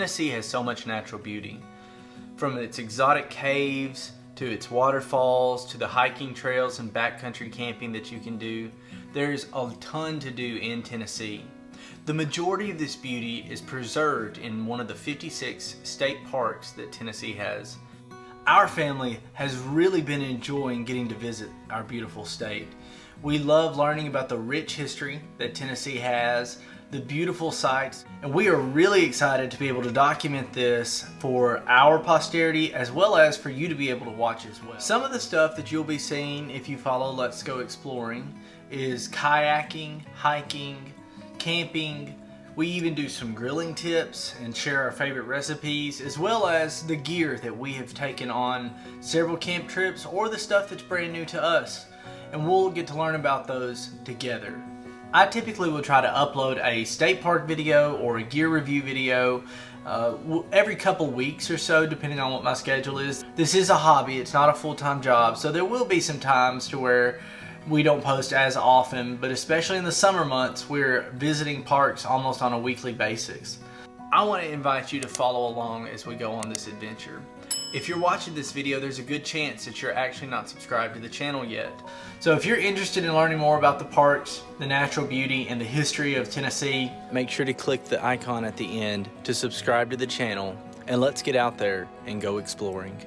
Tennessee has so much natural beauty. From its exotic caves, to its waterfalls, to the hiking trails and backcountry camping that you can do, there's a ton to do in Tennessee. The majority of this beauty is preserved in one of the 56 state parks that Tennessee has. Our family has really been enjoying getting to visit our beautiful state. We love learning about the rich history that Tennessee has, the beautiful sights, and we are really excited to be able to document this for our posterity as well as for you to be able to watch as well. Some of the stuff that you'll be seeing if you follow Let's Go Exploring is kayaking, hiking, camping. We even do some grilling tips and share our favorite recipes, as well as the gear that we have taken on several camp trips or the stuff that's brand new to us. And we'll get to learn about those together. I typically will try to upload a state park video or a gear review video every couple weeks or so, depending on what my schedule is. This is a hobby, it's not a full-time job, so there will be some times to where we don't post as often, but especially in the summer months, we're visiting parks almost on a weekly basis. I want to invite you to follow along as we go on this adventure. If you're watching this video, there's a good chance that you're actually not subscribed to the channel yet. So if you're interested in learning more about the parks, the natural beauty, and the history of Tennessee, make sure to click the icon at the end to subscribe to the channel, and let's get out there and go exploring.